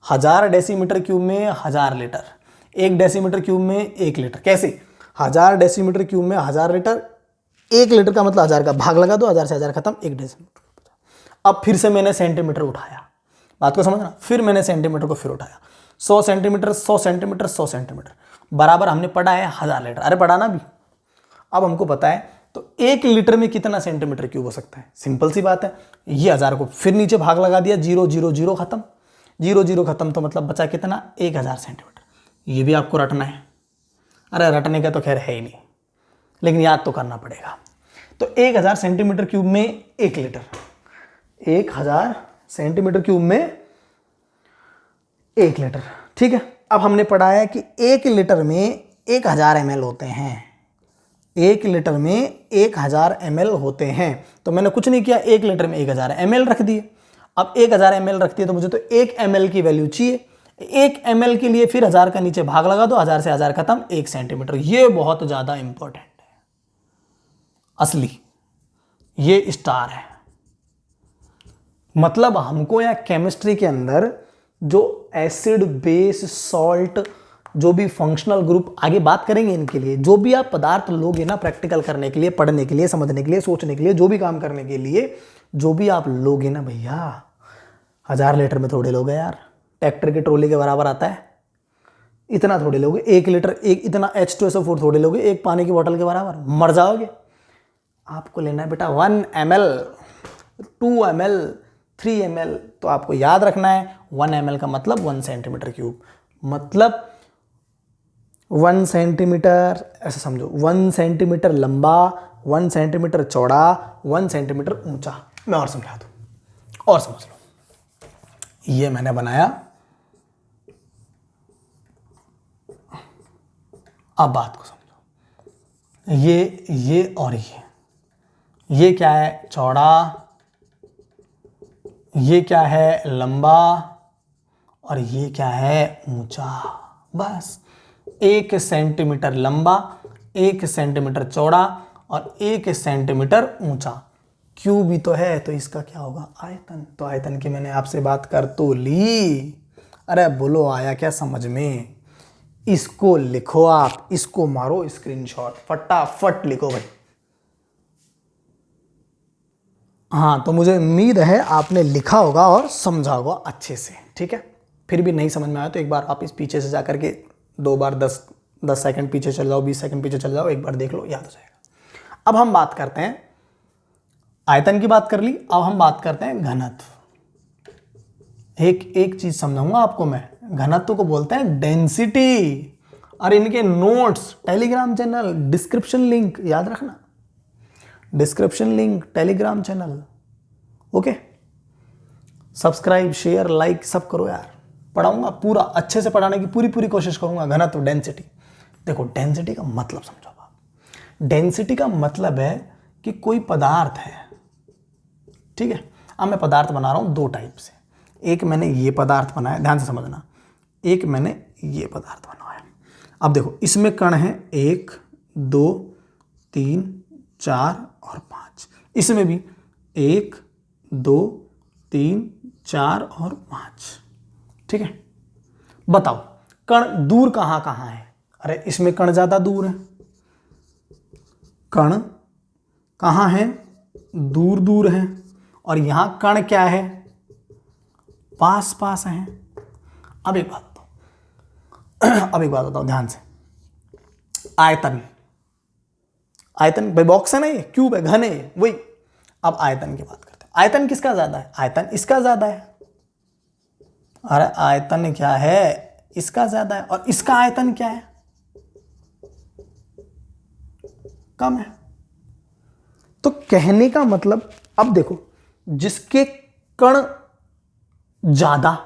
1000 डेसीमीटर क्यूब में 1000 लीटर, 1 डेसीमीटर क्यूब में 1 लीटर। कैसे? 1000 डेसीमीटर क्यूब में 1000 लीटर, 1 लीटर का मतलब 1000 का भाग लगा दो, 1000 से 1000 खत्म, 1 डेसीमीटर। अब फिर से मैंने सेंटीमीटर उठाया, बात को समझना। फिर मैंने सेंटीमीटर को फिर उठाया, 100 सेंटीमीटर 100 सेंटीमीटर 100 सेंटीमीटर बराबर हमने पढ़ा है 1000 लीटर। अरे पढ़ा ना भी। अब हमको पता है तो 1 लीटर में कितना सेंटीमीटर क्यूब हो सकता है? सिंपल सी बात है, ये 1000 को फिर नीचे भाग लगा दिया, 0 0 0 खत्म, 0 0 खत्म, तो मतलब बचा कितना? 1000 सेंटीमीटर। ये भी आपको रटना है। अरे रटने का तो खैर है ही नहीं, लेकिन याद तो करना पड़ेगा। तो 1000 सेंटीमीटर क्यूब में 1 लीटर, 1000 सेंटीमीटर क्यूब में 1 लीटर। ठीक है, अब हमने पढ़ा है कि 1 लीटर में 1000 ml होते हैं, 1 लीटर में 1000 ml होते हैं। तो मैंने कुछ नहीं किया, 1 लीटर में 1000 ml रख दिए। अब 1000 ml रख दिए तो मुझे तो 1 ml की वैल्यू चाहिए। 1 ml के लिए फिर 1000 का नीचे भाग लगा दो, 1000 से 1000 खत्म, 1 सेंटीमीटर। ये बहुत ज्यादा इंपॉर्टेंट है, असली ये स्टार है। मतलब हमको या केमिस्ट्री के अंदर जो एसिड, बेस, सॉल्ट, जो भी फंक्शनल ग्रुप, आगे बात करेंगे इनके लिए, जो भी आप पदार्थ लोगे ना प्रैक्टिकल करने के लिए, पढ़ने के लिए, समझने के लिए, सोचने के लिए, जो भी काम करने के लिए, जो भी आप लोगे ना भैया, 1000 लीटर में थोड़े लोगे यार। ट्रैक्टर की ट्रॉली के बराबर आता है, इतना थोड़े लोगे। 1 लीटर, एक इतना H2SO4 थोड़े लोगे, एक पानी की बोतल के बराबर, मर जाओगे। आपको लेना है बेटा 1 ml, 2 ml, 3 ml। तो आपको याद रखना है 1 ml का मतलब 1 सेंटीमीटर क्यूब, मतलब 1 सेंटीमीटर, ऐसा समझो 1 सेंटीमीटर लंबा, 1 सेंटीमीटर चौड़ा, 1 सेंटीमीटर ऊंचा। मैं और समझा दूं, और समझ लो। ये मैंने बनाया। अब बात को समझो, ये और ये क्या है? चौड़ा, ये क्या है? लंबा, और ये क्या है? ऊंचा। बस 1 सेंटीमीटर लंबा, 1 सेंटीमीटर चौड़ा और 1 सेंटीमीटर ऊंचा। क्यूब ही तो है, तो इसका क्या होगा? आयतन। तो आयतन की मैंने आपसे बात कर तो ली। अरे बोलो, आया क्या समझ में? इसको लिखो आप, इसको मारो स्क्रीनशॉट, फटाफट लिखो भाई। हाँ, तो मुझे उम्मीद है आपने लिखा होगा और समझा होगा अच्छे से। ठीक है, फिर भी नहीं समझ में आया तो एक बार आप इस पीछे से जाकर के 2 बार 10 सेकंड पीछे चल जाओ, 20 सेकंड पीछे चल जाओ, एक बार देख लो, याद हो जाएगा। अब हम बात करते हैं, आयतन की बात कर ली, अब हम बात करते हैं घनत्व। एक चीज समझाऊंगा आपको मैं, घनत्व को बोलते हैं डेंसिटी। और इनके notes Telegram channel, description link याद रखना, description link Telegram channel. Okay, subscribe, share, like सब करो यार। पढ़ाऊंगा पूरा, अच्छे से पढ़ाने की पूरी कोशिश करूंगा। घनत्व, डेंसिटी। देखो, डेंसिटी का मतलब समझो आप। डेंसिटी का मतलब है कि कोई पदार्थ है, ठीक है। अब मैं पदार्थ बना रहा हूं 2 टाइप से। एक मैंने ये पदार्थ बनाया, ध्यान से समझना, एक मैंने ये पदार्थ बनाया। अब देखो, इसमें कण है 1 2 3 4 और 5। इसमें भी 1 2 3 4 और 5। ठीक है, बताओ कण दूर कहां कहां है? अरे इसमें कण ज्यादा दूर है, कण कहां है? दूर दूर है। और यहां कण क्या है? पास पास है। अब एक बात बताओ ध्यान से, आयतन, आयतन भाई बॉक्स है ना, ये क्यूब है, घन है, वही। अब आयतन की बात करते हैं। आयतन किसका ज्यादा है? आयतन इसका ज्यादा है। अरे आयतन क्या है? इसका ज्यादा है। और इसका आयतन क्या है? कम है। तो कहने का मतलब, अब देखो, जिसके कण ज्यादा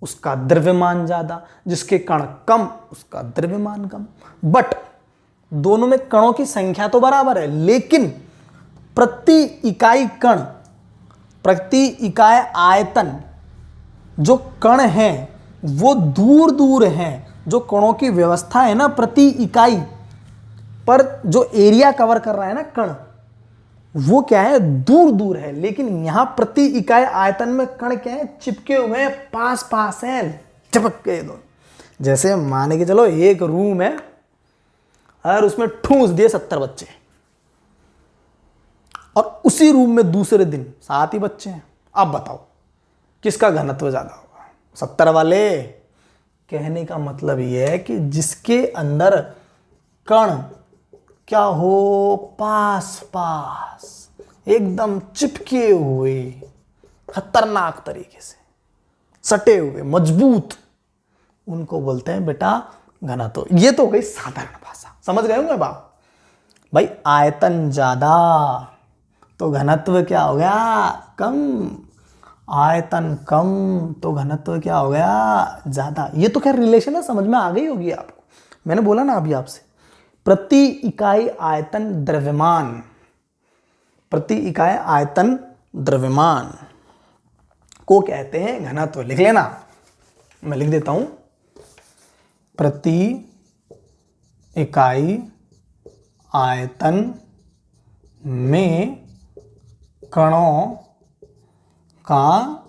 उसका द्रव्यमान ज्यादा, जिसके कण कम उसका द्रव्यमान कम। बट दोनों में कणों की संख्या तो बराबर है, लेकिन प्रति इकाई कण, प्रति इकाई आयतन, जो कण हैं वो दूर दूर हैं। जो कणों की व्यवस्था है ना प्रति इकाई पर, जो एरिया कवर कर रहा है ना कण, वो क्या है? दूर दूर है। लेकिन यहां प्रति इकाई आयतन में कण क्या है? चिपके हुए हैं, पास पास हैं, चिपक गए दो। जैसे मान के चलो एक रूम है और उसमें ठूस दिए 70 बच्चे, और उसी रूम में दूसरे दिन 7 ही बच्चे हैं। अब बताओ किसका घनत्व ज्यादा होगा? 70 वाले। कहने का मतलब यह है कि जिसके अंदर कण क्या हो? पास पास, एकदम चिपके हुए, खतरनाक तरीके से सटे हुए, मजबूत, उनको बोलते हैं बेटा घनत्व। ये तो हो गई साधारण भाषा, समझ गए होंगे बाप? भाई आयतन ज्यादा तो घनत्व क्या हो गया? कम। आयतन कम तो घनत्व क्या हो गया? ज्यादा। ये तो खैर रिलेशन है, समझ में आ गई होगी आपको। मैंने बोला ना अभी आपसे, प्रति इकाई आयतन द्रव्यमान, प्रति इकाई आयतन द्रव्यमान को कहते हैं घनत्व। लिख लेना, मैं लिख देता हूं, प्रति इकाई आयतन में कणों का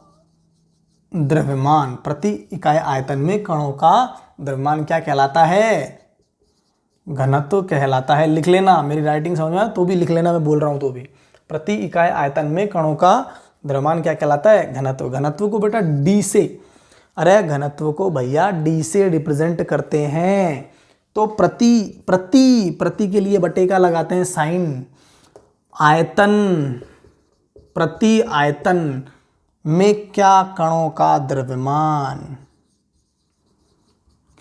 द्रव्यमान, प्रति इकाई आयतन में कणों का द्रव्यमान क्या कहलाता है? घनत्व कहलाता है। लिख लेना, मेरी राइटिंग समझ में आया तो भी लिख लेना, मैं बोल रहा हूं तो भी। प्रति इकाई आयतन में कणों का द्रव्यमान क्या कहलाता है? घनत्व। घनत्व को बेटा डी से, अरे घनत्व को भैया डी से रिप्रेजेंट करते हैं। तो प्रति के लिए बटे का लगाते हैं साइन। आयतन, प्रति आयतन में क्या? कणों का द्रव्यमान।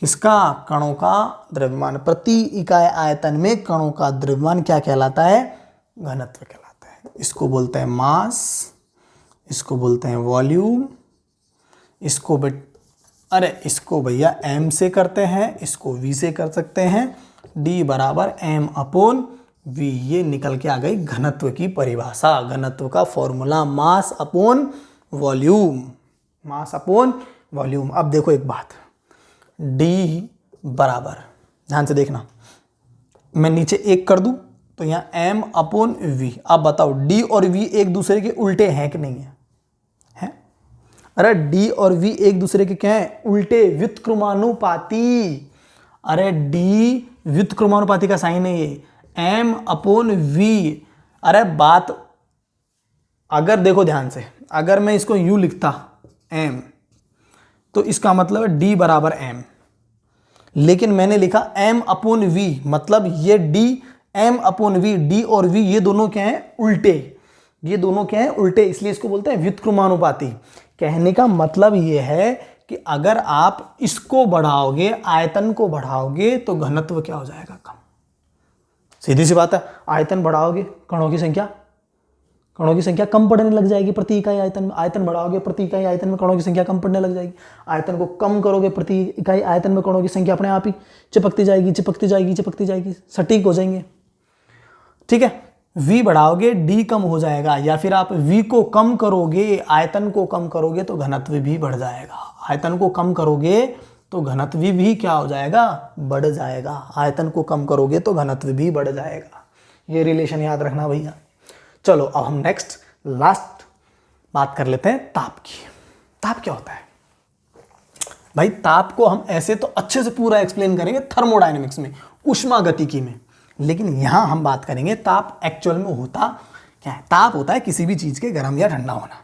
किसका? कणों का द्रव्यमान। प्रति इकाई आयतन में कणों का द्रव्यमान क्या कहलाता है? घनत्व कहलाता है। इसको बोलते हैं मास, इसको बोलते हैं वॉल्यूम, इसको इसको भैया m से करते हैं, इसको v से कर सकते हैं। d बराबर m/v, ये निकल के आ गई घनत्व की परिभाषा, घनत्व का formula, mass upon volume, mass upon volume. अब देखो एक बात, d बराबर, ध्यान से देखना, मैं नीचे 1 कर दूं तो यहाँ m/v। अब बताओ d और v एक दूसरे के उल्टे हैं कि नहीं है? हैं? अरे d और v एक दूसरे के क्या हैं? उल्टे, व्युत्क्रमानुपाती। अरे d व्युत्क्रमानुपाती का साइन है ये, m/v। अरे बात, अगर देखो ध्यान से, अगर मैं इसको यूं लिखता m, तो इसका मतलब है d बराबर m, लेकिन मैंने लिखा m/v, मतलब ये d m/v, d और v ये दोनों क्या हैं? उल्टे। ये दोनों क्या हैं? उल्टे, इसलिए इसको बोलते हैं व्युत्क्रमानुपाती। कहने का मतलब ये है कि अगर आप इसको बढ़ाओगे, आयतन को बढ़ाओगे, तो घनत्व क्या हो जाएगा? कम। सीधी सी बात है, आयतन बढ़ाओगे कणों की संख्या कम पड़ने लग जाएगी प्रति इकाई आयतन में। आयतन बढ़ाओगे प्रति इकाई आयतन में कणों की संख्या कम पड़ने लग जाएगी। आयतन को कम करोगे प्रति इकाई आयतन में कणों की संख्या अपने आप ही चिपकती जाएगी, सटीक हो जाएंगे। ठीक है, v बढ़ाओगे d कम हो जाएगा, या फिर आप v को कम करोगे, आयतन को कम करोगे तो घनत्व भी बढ़ जाएगा। आयतन को कम करोगे तो घनत्व भी क्या हो जाएगा? बढ़ जाएगा। आयतन को कम करोगे तो घनत्व भी बढ़ जाएगा। ये रिलेशन याद रखना भैया। चलो अब हम नेक्स्ट लास्ट बात कर लेते हैं ताप की। ताप क्या होता है भाई? ताप को हम ऐसे तो अच्छे से पूरा एक्सप्लेन करेंगे थर्मोडायनेमिक्स में, उष्मागतिकी में, लेकिन यहां हम बात करेंगे ताप एक्चुअल में होता क्या है। ताप होता है किसी भी चीज के गर्म या ठंडा होना।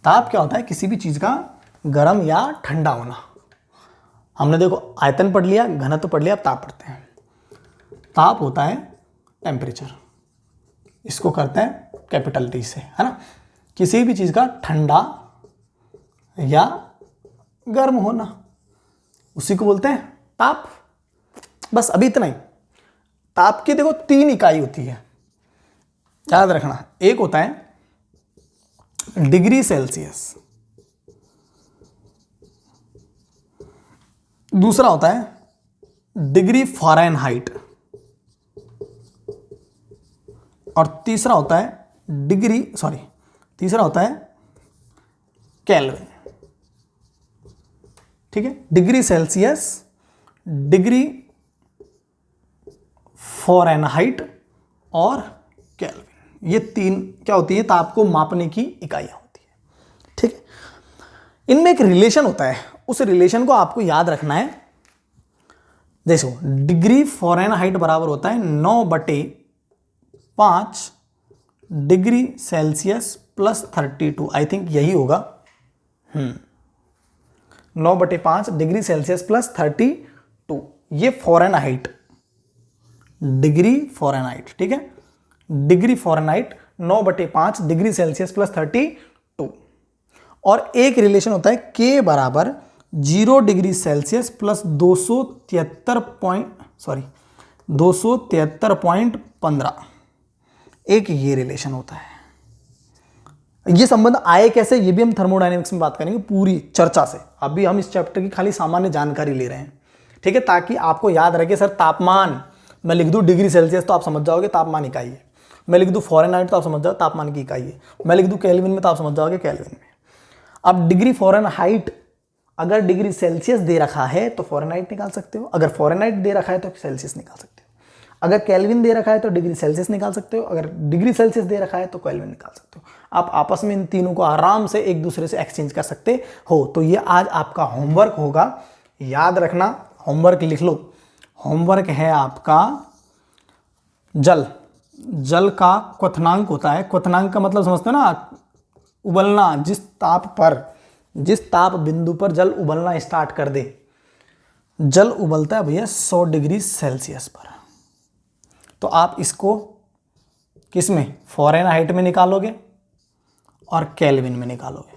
ताप क्या होता है? किसी भी चीज का गर्म या ठंडा होना। हमने देखो आयतन पढ़ लिया, घनत्व पढ़ लिया, अब ताप पढ़ते हैं। ताप होता है टेम्परेचर, इसको करते हैं कैपिटल टी से, है ना। किसी भी चीज़ का ठंडा या गर्म होना, उसी को बोलते हैं ताप। बस अभी इतना ही। ताप की देखो 3 इकाई होती है, याद रखना। एक होता है डिग्री सेल्सियस, दूसरा होता है डिग्री फ़ारेनहाइट, और तीसरा होता है केल्विन। ठीक है, डिग्री सेल्सियस, डिग्री फ़ारेनहाइट और केल्विन, ये 3 क्या होती है, ताप को मापने की इकाइयां होती है। ठीक है, इनमें एक रिलेशन होता है, उस रिलेशन को आपको याद रखना है। देखो डिग्री फ़ारेनहाइट बराबर होता है 9/5 degree Celsius plus 32, I think यही होगा। 9/5 डिग्री सेल्सियस प्लस 32, ये फ़ारेनहाइट, डिग्री फ़ारेनहाइट। ठीक है, degree Fahrenheit 9/5 degree Celsius plus 32। और एक रिलेशन होता है के बराबर 0 डिग्री सेल्सियस प्लस 273.15, एक ये रिलेशन होता है। ये संबंध आए कैसे, ये भी हम थर्मोडायनेमिक्स में बात करेंगे पूरी चर्चा से। अभी हम इस चैप्टर की खाली सामान्य जानकारी ले रहे हैं। ठीक है, ताकि आपको याद रहे कि सर तापमान, मैं लिख दूं डिग्री सेल्सियस तो आप समझ जाओगे तापमान इकाई है, मैं लिख दूं फ़ारेनहाइट तो आप समझ जाओ तापमान की इकाई है, मैं लिख दूं केल्विन में तो आप समझ जाओगे केल्विन में। अब डिग्री फ़ारेनहाइट, अगर डिग्री सेल्सियस दे रखा है तो फ़ारेनहाइट निकाल सकते हो, अगर फ़ारेनहाइट दे रखा है तो सेल्सियस निकाल सकते हो, अगर केल्विन दे रखा है तो डिग्री सेल्सियस निकाल सकते हो, अगर डिग्री सेल्सियस दे रखा है तो केल्विन निकाल सकते हो। आप आपस में इन तीनों को आराम से एक दूसरे से एक्सचेंज कर सकते हो। तो ये आज आपका होमवर्क होगा, याद रखना, होमवर्क लिख लो। होमवर्क है आपका जल का क्वथनांक होता है। क्वथनांक का मतलब समझते हो ना, उबलना, जिस ताप बिंदु पर जल उबलना स्टार्ट कर दे। जल उबलता है भैया 100 डिग्री सेल्सियस पर, तो आप इसको किस में, फ़ारेनहाइट में निकालोगे और केल्विन में निकालोगे,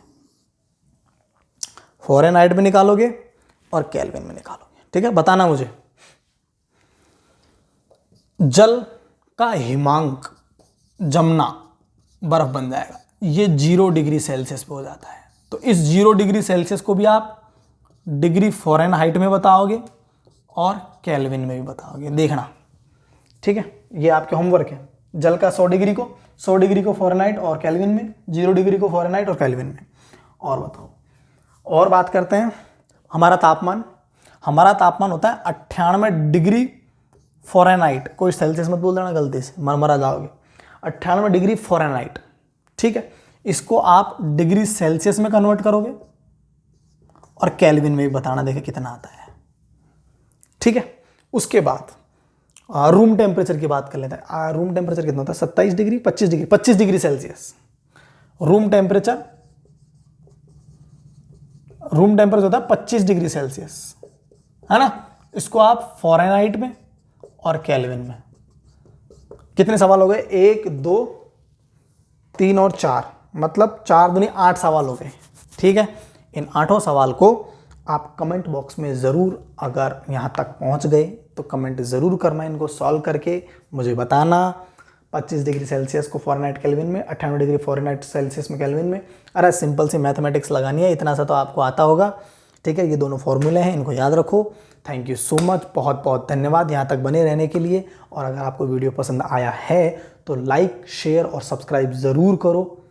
फ़ारेनहाइट में निकालोगे और केल्विन में निकालोगे। ठीक है, बताना मुझे। जल का हिमांक जमना, बर्फ बन जाएगा, ये 0 डिग्री सेल्सियस पे हो जाता है। तो इस 0 डिग्री सेल्सियस को भी आप डिग्री फ़ारेनहाइट में बताओगे और केल्विन में भी बताओगे, देखना। ठीक है, ये आपके होमवर्क है। जल का 100 डिग्री को फ़ारेनहाइट और केल्विन में, 0 डिग्री को फ़ारेनहाइट और केल्विन में। और बताओ, और बात करते हैं। हमारा तापमान होता है 98 डिग्री फ़ारेनहाइट, कोई सेल्सियस मत बोल देना गलती से, मरमरा जाओगे। 98 डिग्री फ़ारेनहाइट। ठीक है, इसको आप डिग्री सेल्सियस में कन्वर्ट करोगे और केल्विन में भी बताना, देखें कितना आता है। ठीक है, उसके बाद रूम टेम्परेचर की बात कर लेते हैं। रूम टेम्परेचर कितना होता है, 27 degree 25 degree Celsius room temperature होता है 25 डिग्री सेल्सियस, है ना। इसको आप फ़ारेनहाइट में और केल्विन में, कितने सवाल हो गए, 1 2 3 और 4, मतलब 4 दूनी 8 सवाल हो गए। ठीक है, इन 8 सवाल को आप कमेंट बॉक्स में ज़रूर, अगर यहाँ तक पहुँच गए तो कमेंट ज़रूर करना, इनको सॉल्व करके मुझे बताना। 25 डिग्री सेल्सियस को फ़ारेनहाइट केल्विन में, 98 डिग्री फ़ारेनहाइट सेल्सियस में केल्विन में। अरे सिंपल सी मैथमेटिक्स लगानी है, इतना सा तो आपको आता होगा। ठीक है, ये दोनों फॉर्मूले हैं, इनको याद रखो। थैंक यू सो मच, बहुत बहुत धन्यवाद यहाँ तक बने रहने के लिए। और अगर आपको वीडियो पसंद आया है तो लाइक, शेयर और सब्सक्राइब ज़रूर करो।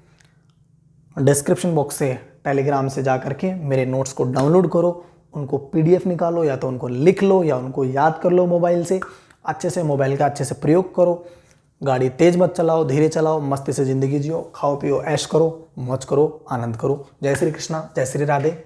डिस्क्रिप्शन बॉक्स से टेलीग्राम से जा करके मेरे नोट्स को डाउनलोड करो, उनको PDF निकालो, या तो उनको लिख लो या उनको याद कर लो मोबाइल से। अच्छे से मोबाइल का अच्छे से प्रयोग करो। गाड़ी तेज मत चलाओ, धीरे चलाओ, मस्ती से ज़िंदगी जियो, खाओ पियो, ऐश करो, मौज करो, आनंद करो। जय श्री कृष्णा, जय श्री राधे।